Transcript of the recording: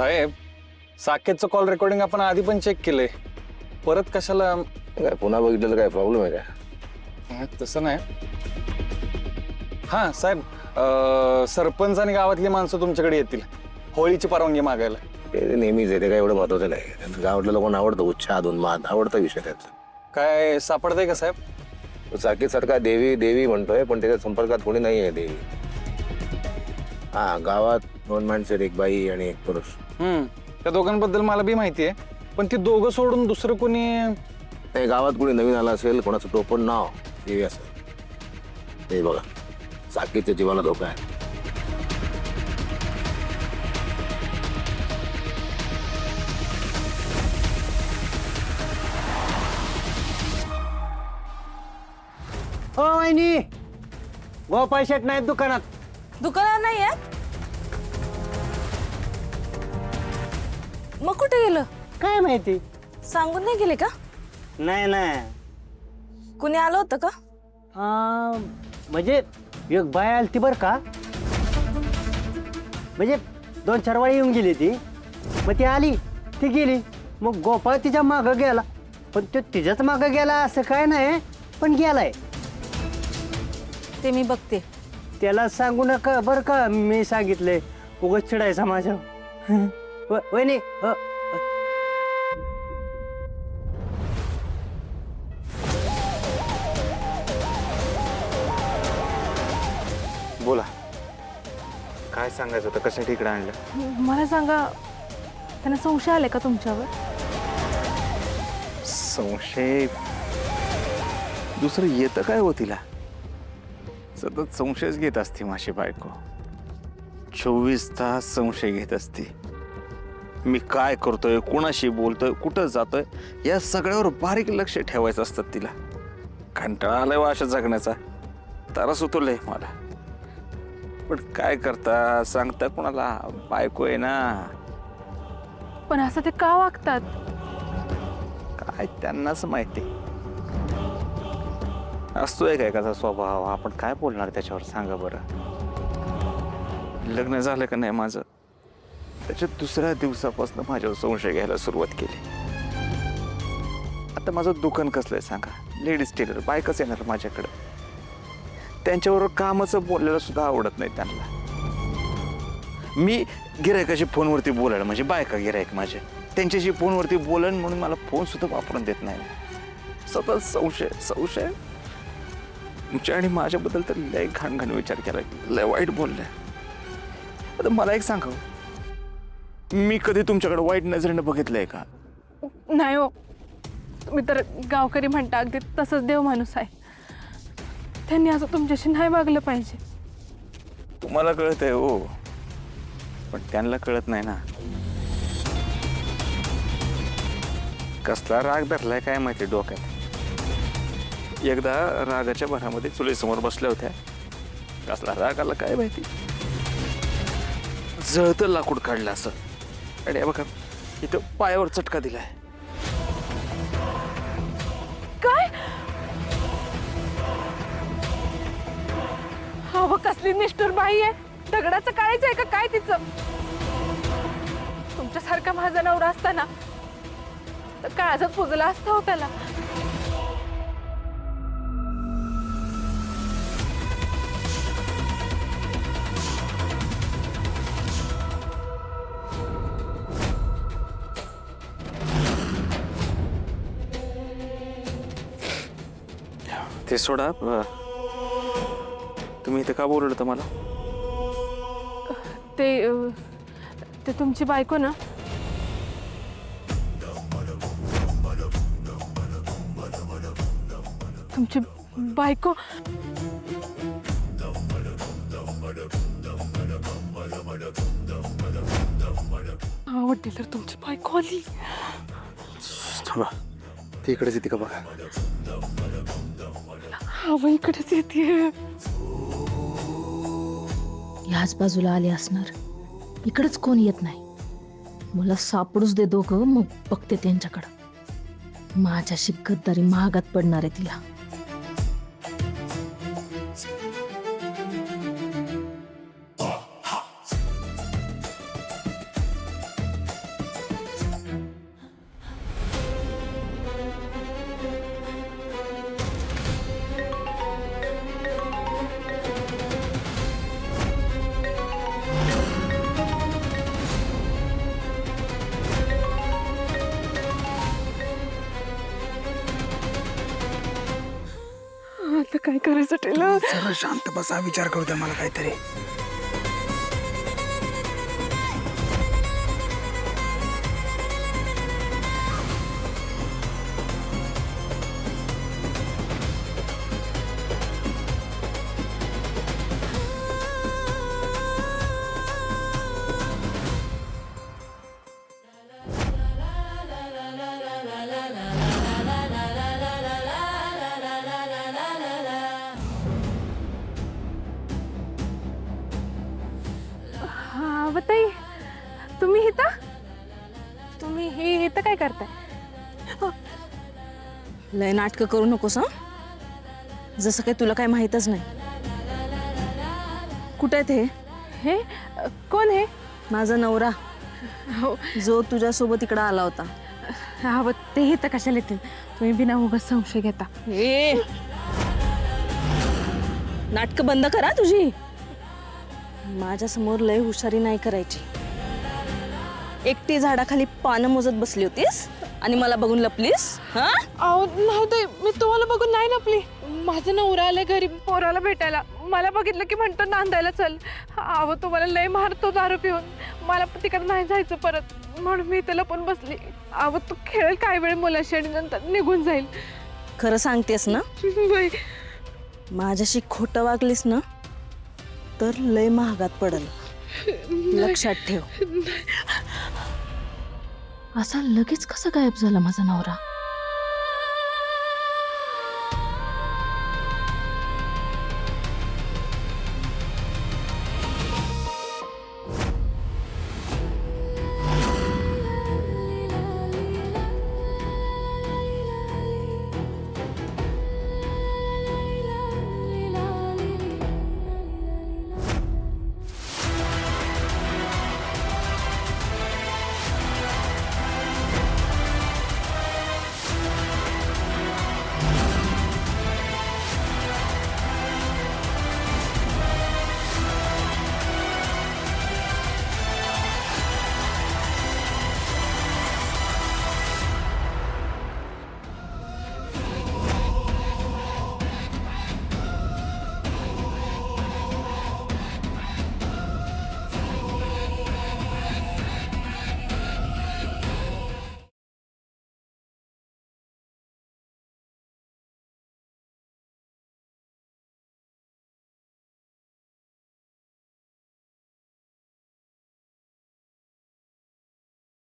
साहेब, साकेतचं call recording आपण आधी पण चेक केलंय, परत कशाला? काय पुन्हा बघितलं तर काय प्रॉब्लेम आहे का? तसं नाही. हा साहेब, सरपंच आणि गावातली माणसं तुमच्याकडे येतील होळीची परवानगी मागायला. ते नेहमीच आहे, ते काय एवढं महत्वाचं नाही. त्यांना गावातल्या लोकांना आवडतं उच्छाद उन्माद, आवडता विषय त्याचा. काय सापडतंय का साहेब? साकेत सारखा देवी देवी म्हणतोय, पण त्याच्या संपर्कात कोणी नाही आहे देवी. हा, गावात 2 माणसं आहेत, एक बाई आणि एक पुरुष. त्या दोघांबद्दल मला बी माहिती आहे, पण ती दोघं सोडून दुसरं कोणी? नाही, गावात कोणी नवीन आला असेल, कोणाचं टोपण नाव देवी असेल. ते बघा, साकेतच्या जीवाला धोका आहे. हो वहिनी, व पैशात नाहीत दुकानात. दुकानात नाही आहे? मग कुठे गेलं? काय माहिती? सांगून नाही गेले का? नाही नाही, कुणी आलं होतं का? म्हणजे एक बाय आली ती बर का, म्हणजे 2-4 वेळा येऊन गेली ती. मग ती आली, ती गेली. मग गोपाळ तिच्या मागं गेला, पण तो तिच्याच मागं गेला असं काय नाही, पण गेलाय. ते मी बघते. त्याला सांगू नका बरं का, मी सांगितलंय. उगाच चिडायचा माझ्या. वहिनी, बोला, काय सांगायचं होतं? कशासाठी इकडे आणलं? मला सांगा, त्यांना संशय आले का तुमच्यावर? संशय दुसरं येतं काय हो तिला? सतत संशयच घेत असते माझी बायको. 24 तास संशय घेत असते. मी काय करतोय, कुणाशी बोलतोय, कुठं जातोय, या सगळ्यावर बारीक लक्ष ठेवायचं असतं तिला. कंटाळा आलाय वा अशा जगण्याचा, तरच उतरलंय मला. पण काय करता, सांगता कुणाला? बायको आहे ना. पण असं ते का वागतात? काय त्यांनाच माहिती. असतोय काय एखादा स्वभाव, आपण काय बोलणार त्याच्यावर? सांगा बरं. लग्न झालं का नाही माझं, त्याच्या दुसऱ्या दिवसापासून माझ्यावर संशय घ्यायला सुरुवात केली. आता माझं दुकान कसलंय सांगा, लेडीज टेलर, बायकच येणार माझ्याकडं. त्यांच्याबरोबर कामाचं बोललेलं सुद्धा आवडत नाही त्यांना. मी गिरायकाशी फोनवरती बोलायला म्हणजे बायका गिरायक माझे, त्यांच्याशी फोनवरती बोलन म्हणून मला फोन सुद्धा वापरून देत नाही. सतत संशय संशय. तुमच्या आणि माझ्याबद्दल तर लय घाण विचार केला, लय वाईट बोलले. आता मला एक सांगा, मी कधी तुमच्याकडे वाईट नजरेनं बघितलंय का? नाही हो, तुम्ही तर गावकरी म्हणता, अगदी तसंच देव माणूस आहे. त्यांनी असं तुमच्याशी नाही वागलं पाहिजे. तुम्हाला कळतंय हो, पण त्यांना कळत नाही ना. कसला राग धरलाय काय माहिती डोक्यात. एकदा रागाच्या भरामध्ये चुलीसमोर बसल्या होत्या. कसला राग आला काय माहिती, जळतं लाकूड काढलं असं. आणि बघा, इथं पायावर चटका दिलाय. काय? हवं कसली निष्ठुर बाई आहे. दगडाचं काळीच आहे का काय तिचं? तुमच्यासारखा माझा नवरा असताना तर काळजात पुजला असता हो त्याला. ते सोडा, तुम्ही इथं का बोलवलं तर मला? ते तुमची बायको ना, तुमची बायको. आवडते तर तुमची बायको आली. थोडा ती इकडेच येते का बघा. हवं इकडेच येते. ह्याच बाजूला आले असणार, इकडेच कोण येत नाही. मला सापडूच दे दोघं, मग बघते त्यांच्याकडं. माझ्याशी गद्दारी महागात पडणार आहे तिला. आता काय करायचं टेलर? सरळ शांत बसा, विचार करू द्या मला काहीतरी. हा ताई, तुम्ही इथं? तुम्ही हे इथं काय करताय? लय नाटकं करू नकोस हं? जसं काही तुला काय माहीतच नाही. कुठे आहेत हे? हे कोण हे? माझा नवरा, हो, जो तुझ्यासोबत इकडं आला होता. हा ते इथं कशाला येतील? तुम्ही बिना उगाच संशय घेता. ए नाटकं बंद करा तुझी. माझ्या समोर लय हुशारी नाही करायची. एकटी झाडाखाली पानं मोजत बसली होतीस आणि मला बघून लपलीस. हा अहो नाही ताई, मी तुम्हाला बघून नाही लपली. माझं नवरा आलं घरी पोराला भेटायला. मला बघितलं की म्हणतो नांदायला चल. अहो तुम्हाला लय मारतो दारू पिऊन. मला तिकडे नाही जायचं परत, म्हणून मी इथे लपून बसली. अहो तू खेळेल काय वेळ मुलाशी आणि नंतर निघून जाईल. खरं सांगतेस ना? बाई, माझ्याशी खोटं वागलीस ना तर लय महागात पडल. लक्षात ठेव. असा लगेच कसा गायब झाला माझा नवरा?